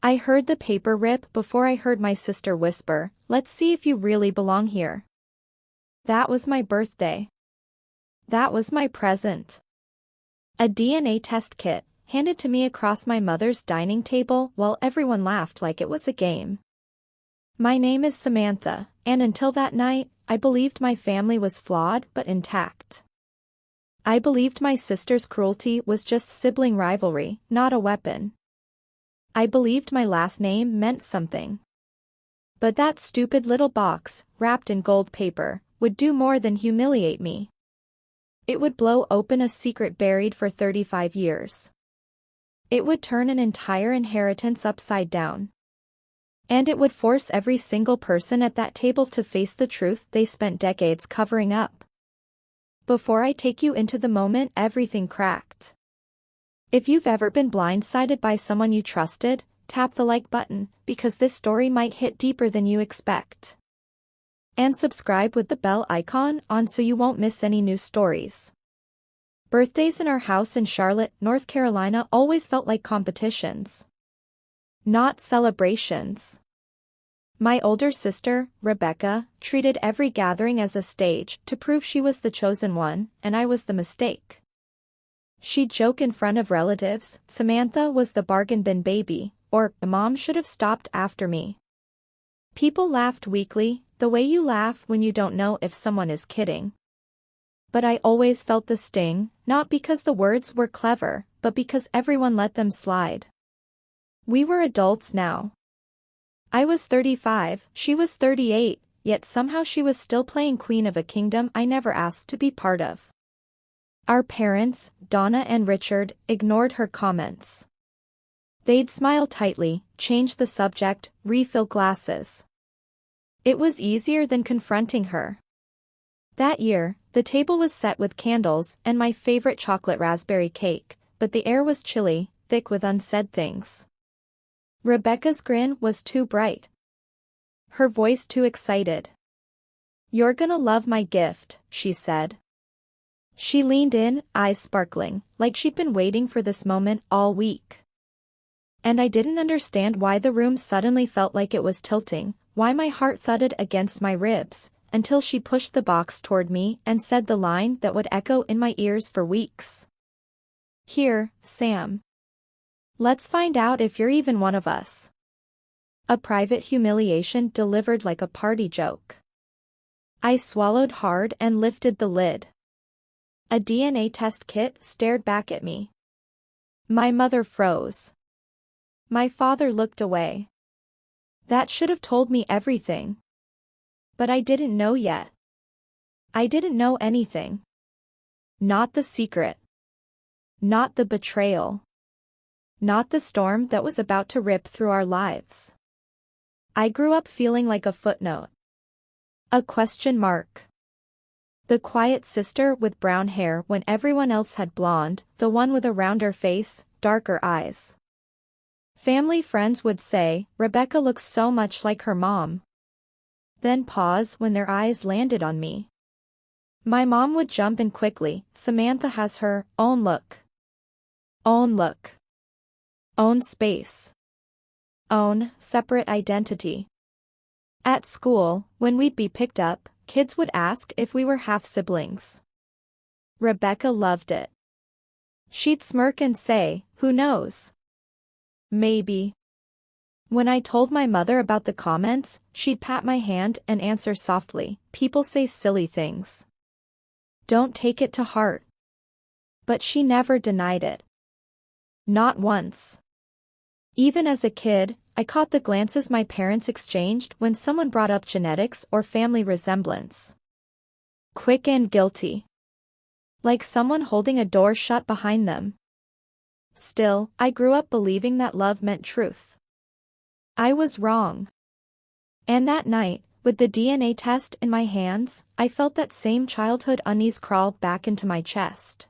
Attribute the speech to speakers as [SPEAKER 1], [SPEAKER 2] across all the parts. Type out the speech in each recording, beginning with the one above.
[SPEAKER 1] I heard the paper rip before I heard my sister whisper, "Let's see if you really belong here." That was my birthday. That was my present. A DNA test kit, handed to me across my mother's dining table while everyone laughed like it was a game. My name is Samantha, and until that night, I believed my family was flawed but intact. I believed my sister's cruelty was just sibling rivalry, not a weapon. I believed my last name meant something. But that stupid little box, wrapped in gold paper, would do more than humiliate me. It would blow open a secret buried for 35 years. It would turn an entire inheritance upside down. And it would force every single person at that table to face the truth they spent decades covering up. Before I take you into the moment everything cracked. If you've ever been blindsided by someone you trusted, tap the like button, because this story might hit deeper than you expect. And subscribe with the bell icon on so you won't miss any new stories. Birthdays in our house in Charlotte, North Carolina always felt like competitions. Not celebrations. My older sister, Rebecca, treated every gathering as a stage to prove she was the chosen one, and I was the mistake. She'd joke in front of relatives, "Samantha was the bargain bin baby," or "the mom should have stopped after me." People laughed weakly, the way you laugh when you don't know if someone is kidding. But I always felt the sting, not because the words were clever, but because everyone let them slide. We were adults now. I was 35, she was 38, yet somehow she was still playing queen of a kingdom I never asked to be part of. Our parents, Donna and Richard, ignored her comments. They'd smile tightly, change the subject, refill glasses. It was easier than confronting her. That year, the table was set with candles and my favorite chocolate raspberry cake, but the air was chilly, thick with unsaid things. Rebecca's grin was too bright. Her voice too excited. "You're gonna love my gift," she said. She leaned in, eyes sparkling, like she'd been waiting for this moment all week. And I didn't understand why the room suddenly felt like it was tilting, why my heart thudded against my ribs, until she pushed the box toward me and said the line that would echo in my ears for weeks. "Here, Sam. Let's find out if you're even one of us." A private humiliation delivered like a party joke. I swallowed hard and lifted the lid. A DNA test kit stared back at me. My mother froze. My father looked away. That should have told me everything. But I didn't know yet. I didn't know anything. Not the secret. Not the betrayal. Not the storm that was about to rip through our lives. I grew up feeling like a footnote. A question mark. The quiet sister with brown hair when everyone else had blonde, the one with a rounder face, darker eyes. Family friends would say, "Rebecca looks so much like her mom." Then pause when their eyes landed on me. My mom would jump in quickly, "Samantha has her own look. Own look. Own space. Own separate identity." At school, when we'd be picked up, kids would ask if we were half-siblings. Rebecca loved it. She'd smirk and say, "Who knows? Maybe." When I told my mother about the comments, she'd pat my hand and answer softly, "People say silly things. Don't take it to heart." But she never denied it. Not once. Even as a kid, I caught the glances my parents exchanged when someone brought up genetics or family resemblance. Quick and guilty. Like someone holding a door shut behind them. Still, I grew up believing that love meant truth. I was wrong. And that night, with the DNA test in my hands, I felt that same childhood unease crawl back into my chest.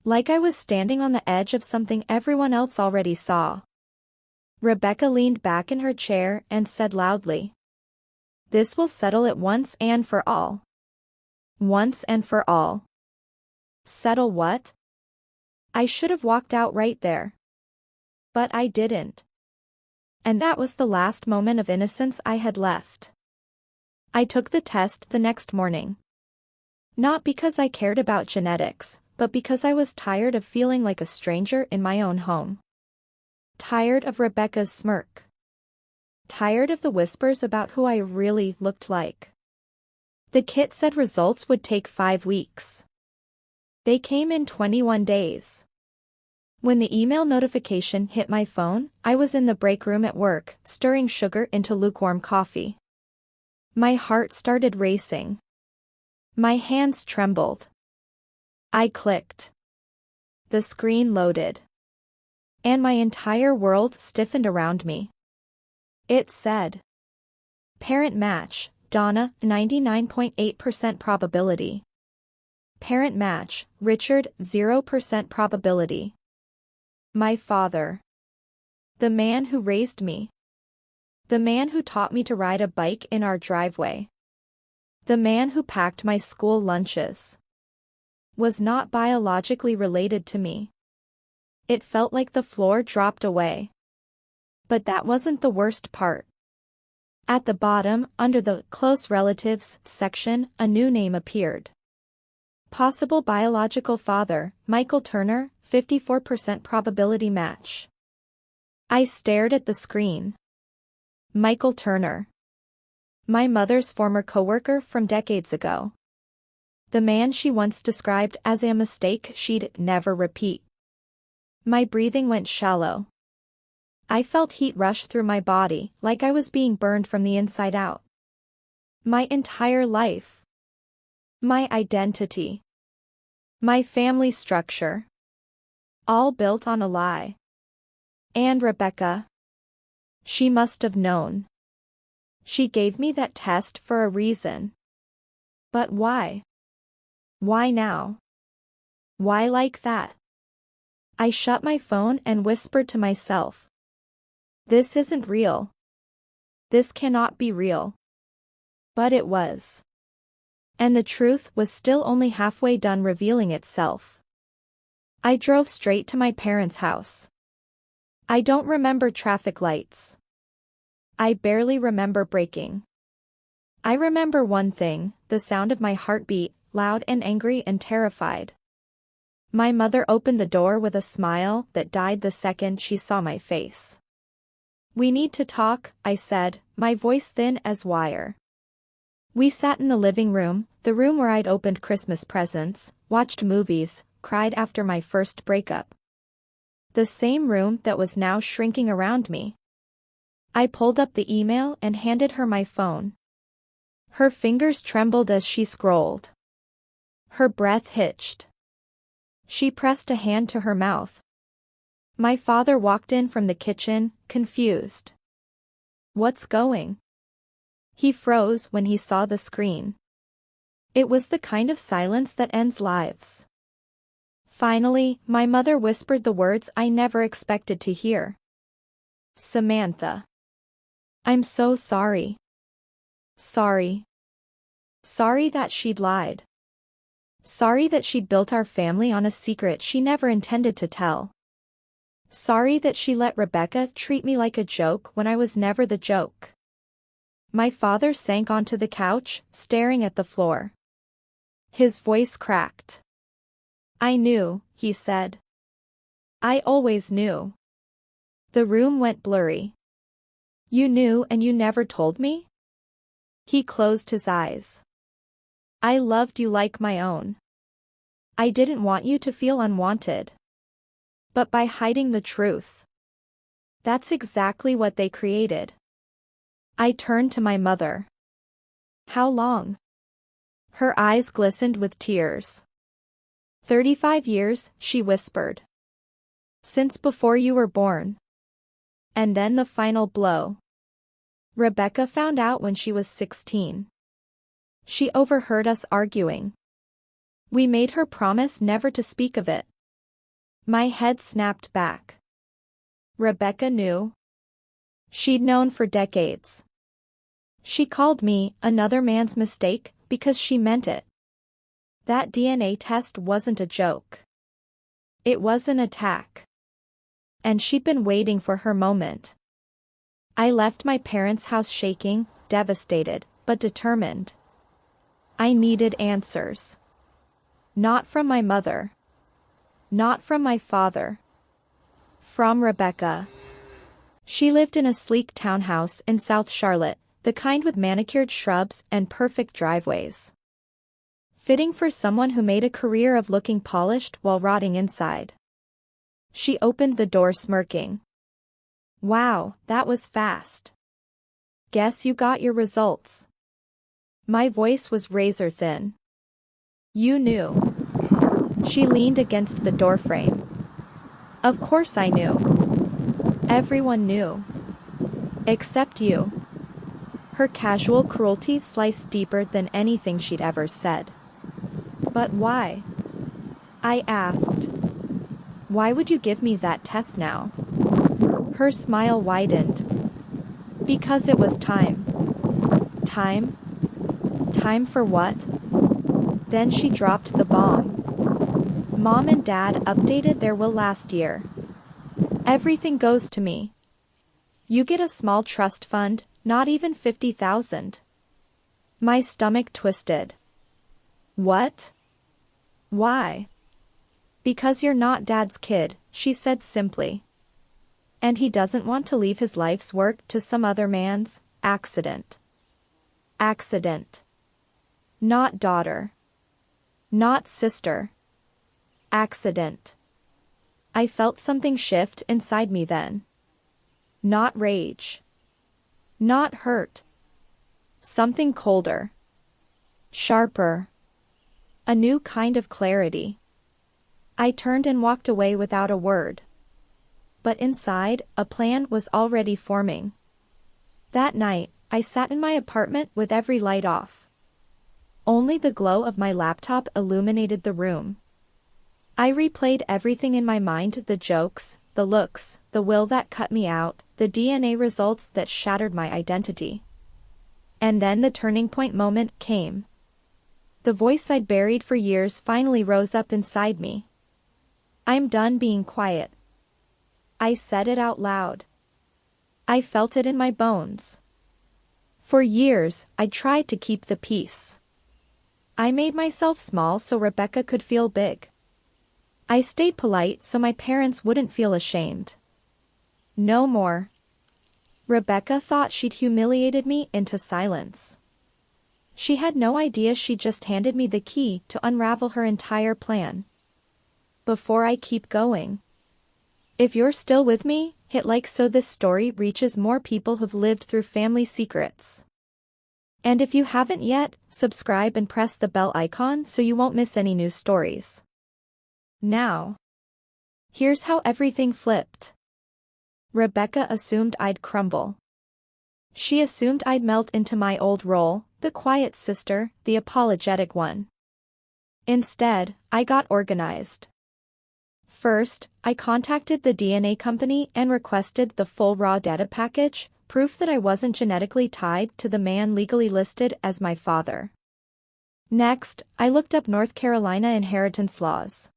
[SPEAKER 1] Like I was standing on the edge of something everyone else already saw. Rebecca leaned back in her chair and said loudly, "This will settle it once and for all. Once and for all." Settle what? I should have walked out right there. But I didn't. And that was the last moment of innocence I had left. I took the test the next morning. Not because I cared about genetics, but because I was tired of feeling like a stranger in my own home. Tired of Rebecca's smirk. Tired of the whispers about who I really looked like. The kit said results would take 5 weeks. They came in 21 days. When the email notification hit my phone, I was in the break room at work, stirring sugar into lukewarm coffee. My heart started racing. My hands trembled. I clicked. The screen loaded. And my entire world stiffened around me. It said, "Parent match, Donna, 99.8% probability. Parent match, Richard, 0% probability." My father. The man who raised me. The man who taught me to ride a bike in our driveway. The man who packed my school lunches. Was not biologically related to me. It felt like the floor dropped away. But that wasn't the worst part. At the bottom, under the close relatives section, a new name appeared. Possible biological father, Michael Turner, 54% probability match. I stared at the screen. Michael Turner. My mother's former coworker from decades ago. The man she once described as a mistake she'd never repeat. My breathing went shallow. I felt heat rush through my body, like I was being burned from the inside out. My entire life. My identity. My family structure. All built on a lie. And Rebecca. She must have known. She gave me that test for a reason. But why? Why now? Why like that? I shut my phone and whispered to myself. This isn't real. This cannot be real. But it was. And the truth was still only halfway done revealing itself. I drove straight to my parents' house. I don't remember traffic lights. I barely remember braking. I remember one thing, the sound of my heartbeat, loud and angry and terrified. My mother opened the door with a smile that died the second she saw my face. "We need to talk," I said, my voice thin as wire. We sat in the living room, the room where I'd opened Christmas presents, watched movies, cried after my first breakup. The same room that was now shrinking around me. I pulled up the email and handed her my phone. Her fingers trembled as she scrolled. Her breath hitched. She pressed a hand to her mouth. My father walked in from the kitchen, confused. "What's going?" He froze when he saw the screen. It was the kind of silence that ends lives. Finally, my mother whispered the words I never expected to hear. "Samantha. I'm so sorry. Sorry. Sorry that she'd lied. Sorry that she'd built our family on a secret she never intended to tell. Sorry that she let Rebecca treat me like a joke when I was never the joke." My father sank onto the couch, staring at the floor. His voice cracked. "I knew," he said. "I always knew." The room went blurry. "You knew and you never told me?" He closed his eyes. "I loved you like my own. I didn't want you to feel unwanted. But by hiding the truth, that's exactly what they created." I turned to my mother. "How long?" Her eyes glistened with tears. 35 years, she whispered. "Since before you were born." And then the final blow. Rebecca found out when she was 16. She overheard us arguing. We made her promise never to speak of it. My head snapped back. Rebecca knew. She'd known for decades. She called me another man's mistake because she meant it. That DNA test wasn't a joke. It was an attack. And she'd been waiting for her moment. I left my parents' house shaking, devastated, but determined. I needed answers. Not from my mother. Not from my father. From Rebecca. She lived in a sleek townhouse in South Charlotte, the kind with manicured shrubs and perfect driveways. Fitting for someone who made a career of looking polished while rotting inside. She opened the door smirking. Wow, that was fast. Guess you got your results. My voice was razor thin. You knew. She leaned against the doorframe. Of course I knew. Everyone knew. Except you. Her casual cruelty sliced deeper than anything she'd ever said. But why? I asked. Why would you give me that test now? Her smile widened. Because it was time. Time? Time for what? Then she dropped the bomb. Mom and Dad updated their will last year. Everything goes to me. You get a small trust fund, not even $50,000. My stomach twisted. What? Why? Because you're not Dad's kid, she said simply. And he doesn't want to leave his life's work to some other man's accident. Accident. Not daughter. Not sister. Accident. I felt something shift inside me then. Not rage. Not hurt. Something colder. Sharper. A new kind of clarity. I turned and walked away without a word. But inside, a plan was already forming. That night, I sat in my apartment with every light off. Only the glow of my laptop illuminated the room. I replayed everything in my mind, the jokes, the looks, the will that cut me out, the DNA results that shattered my identity. And then the turning point moment came. The voice I'd buried for years finally rose up inside me. I'm done being quiet. I said it out loud. I felt it in my bones. For years, I tried to keep the peace. I made myself small so Rebecca could feel big. I stayed polite so my parents wouldn't feel ashamed. No more. Rebecca thought she'd humiliated me into silence. She had no idea she just handed me the key to unravel her entire plan. Before I keep going, if you're still with me, hit like so this story reaches more people who've lived through family secrets. And if you haven't yet, subscribe and press the bell icon so you won't miss any new stories. Now, here's how everything flipped. Rebecca assumed I'd crumble. She assumed I'd melt into my old role, the quiet sister, the apologetic one. Instead, I got organized. First, I contacted the DNA company and requested the full raw data package, proof that I wasn't genetically tied to the man legally listed as my father. Next, I looked up North Carolina inheritance laws.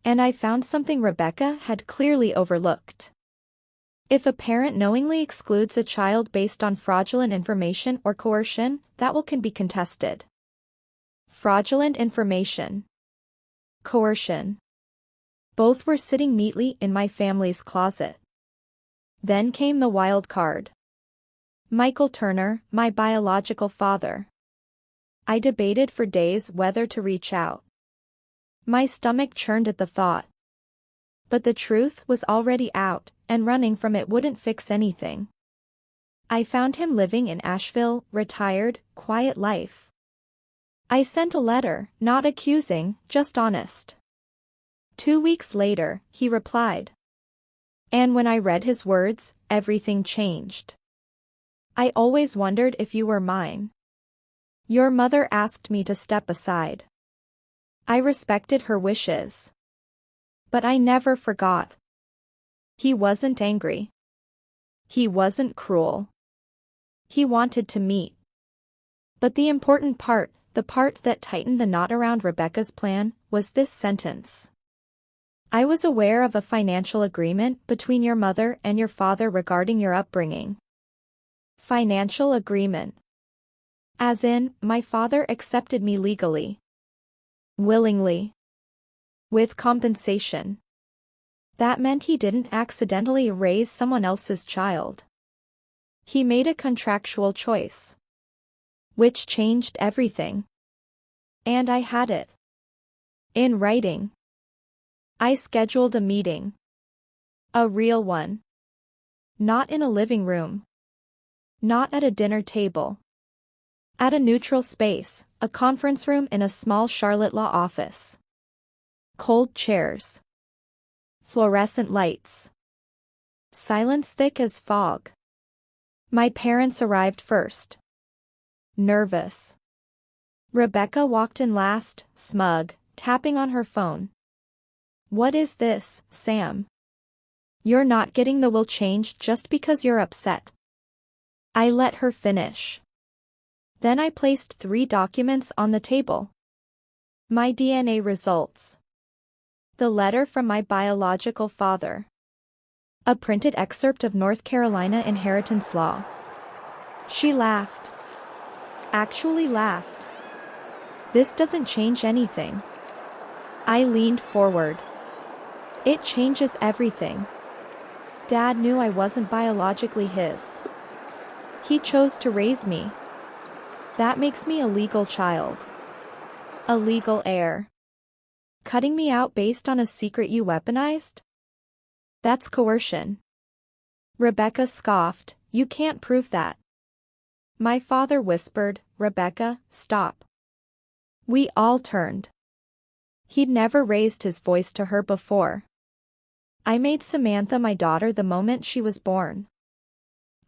[SPEAKER 1] And I found something Rebecca had clearly overlooked. If a parent knowingly excludes a child based on fraudulent information or coercion, that will can be contested. Fraudulent information. Coercion. Both were sitting neatly in my family's closet. Then came the wild card. Michael Turner, my biological father. I debated for days whether to reach out. My stomach churned at the thought. But the truth was already out, and running from it wouldn't fix anything. I found him living in Asheville, retired, quiet life. I sent a letter, not accusing, just honest. 2 weeks later, he replied. And when I read his words, everything changed. I always wondered if you were mine. Your mother asked me to step aside. I respected her wishes. But I never forgot. He wasn't angry. He wasn't cruel. He wanted to meet. But the important part, the part that tightened the knot around Rebecca's plan, was this sentence. I was aware of a financial agreement between your mother and your father regarding your upbringing. Financial agreement. As in, my father accepted me legally. Willingly. With compensation. That meant he didn't accidentally raise someone else's child. He made a contractual choice. Which changed everything. And I had it. In writing. I scheduled a meeting. A real one. Not in a living room. Not at a dinner table. At a neutral space, a conference room in a small Charlotte law office. Cold chairs. Fluorescent lights. Silence thick as fog. My parents arrived first. Nervous. Rebecca walked in last, smug, tapping on her phone. What is this, Sam? You're not getting the will changed just because you're upset. I let her finish. Then I placed 3 documents on the table. My DNA results. The letter from my biological father. A printed excerpt of North Carolina inheritance law. She laughed. Actually laughed. This doesn't change anything. I leaned forward. It changes everything. Dad knew I wasn't biologically his. He chose to raise me. That makes me a legal child. A legal heir. Cutting me out based on a secret you weaponized? That's coercion. Rebecca scoffed, you can't prove that. My father whispered, Rebecca, stop. We all turned. He'd never raised his voice to her before. I made Samantha my daughter the moment she was born.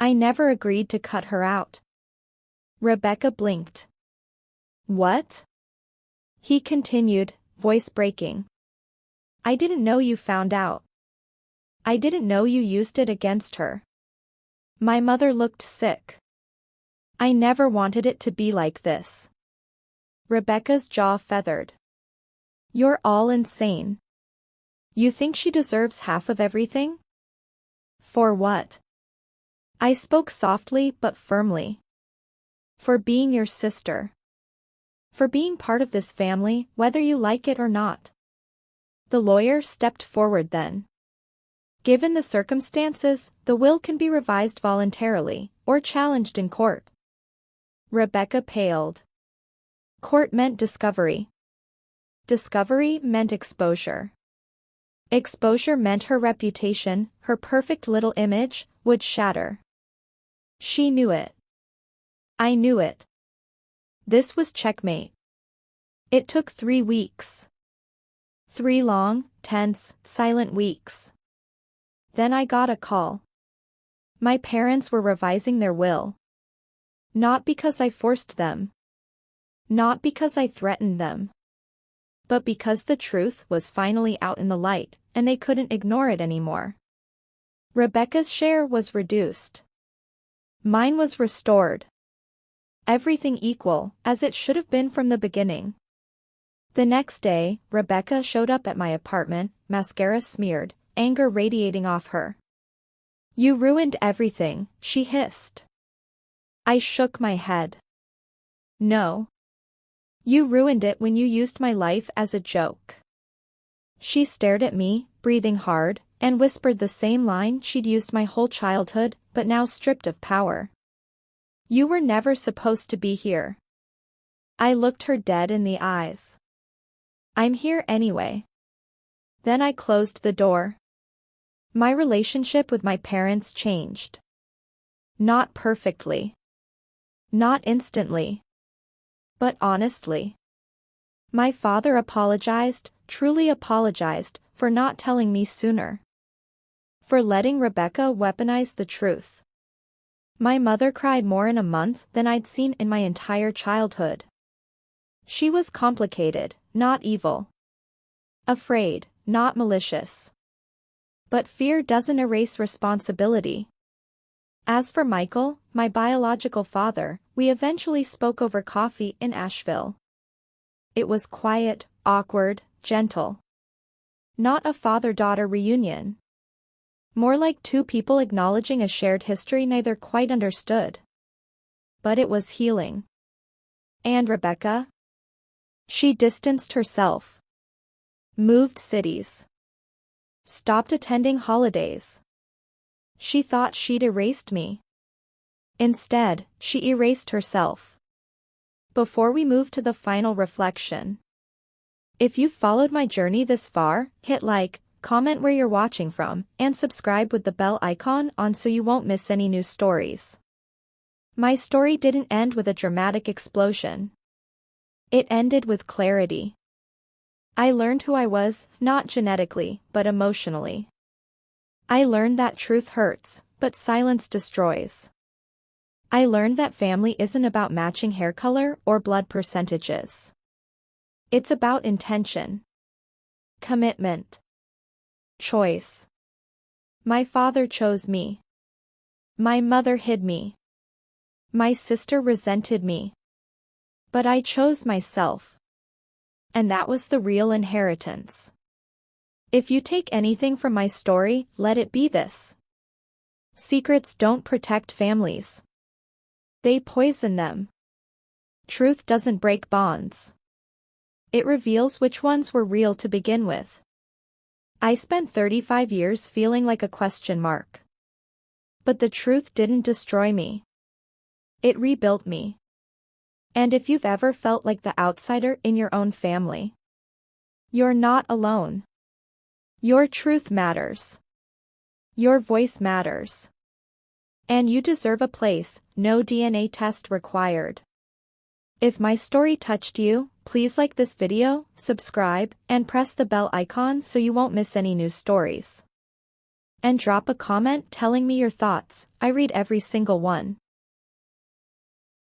[SPEAKER 1] I never agreed to cut her out. Rebecca blinked. What? He continued, voice breaking. I didn't know you found out. I didn't know you used it against her. My mother looked sick. I never wanted it to be like this. Rebecca's jaw feathered. You're all insane. You think she deserves half of everything? For what? I spoke softly but firmly. For being your sister. For being part of this family, whether you like it or not. The lawyer stepped forward then. Given the circumstances, the will can be revised voluntarily, or challenged in court. Rebecca paled. Court meant discovery. Discovery meant exposure. Exposure meant her reputation, her perfect little image, would shatter. She knew it. I knew it. This was checkmate. It took 3 weeks. 3 long, tense, silent weeks. Then I got a call. My parents were revising their will. Not because I forced them. Not because I threatened them. But because the truth was finally out in the light, and they couldn't ignore it anymore. Rebecca's share was reduced. Mine was restored. Everything equal, as it should have been from the beginning. The next day, Rebecca showed up at my apartment, mascara smeared, anger radiating off her. You ruined everything, she hissed. I shook my head. No. You ruined it when you used my life as a joke. She stared at me, breathing hard, and whispered the same line she'd used my whole childhood, but now stripped of power. You were never supposed to be here. I looked her dead in the eyes. I'm here anyway. Then I closed the door. My relationship with my parents changed. Not perfectly. Not instantly. But honestly. My father apologized, truly apologized, for not telling me sooner. For letting Rebecca weaponize the truth. My mother cried more in a month than I'd seen in my entire childhood. She was complicated, not evil. Afraid, not malicious. But fear doesn't erase responsibility. As for Michael, my biological father, we eventually spoke over coffee in Asheville. It was quiet, awkward, gentle. Not a father-daughter reunion. More like 2 people acknowledging a shared history neither quite understood. but it was healing. And Rebecca? She distanced herself. Moved cities. Stopped attending holidays. She thought she'd erased me. Instead, she erased herself. Before we move to the final reflection, if you've followed my journey this far, hit like, comment where you're watching from, and subscribe with the bell icon on so you won't miss any new stories. My story didn't end with a dramatic explosion. It ended with clarity. I learned who I was, not genetically, but emotionally. I learned that truth hurts, but silence destroys. I learned that family isn't about matching hair color or blood percentages. It's about intention. Commitment. Choice. My father chose me. My mother hid me. My sister resented me. But I chose myself. And that was the real inheritance. If you take anything from my story, let it be this. Secrets don't protect families. They poison them. Truth doesn't break bonds. It reveals which ones were real to begin with. I spent 35 years feeling like a question mark. But the truth didn't destroy me. It rebuilt me. And if you've ever felt like the outsider in your own family, you're not alone. Your truth matters. Your voice matters. And you deserve a place, no DNA test required. If my story touched you, please like this video, subscribe, and press the bell icon so you won't miss any new stories. And drop a comment telling me your thoughts, I read every single one.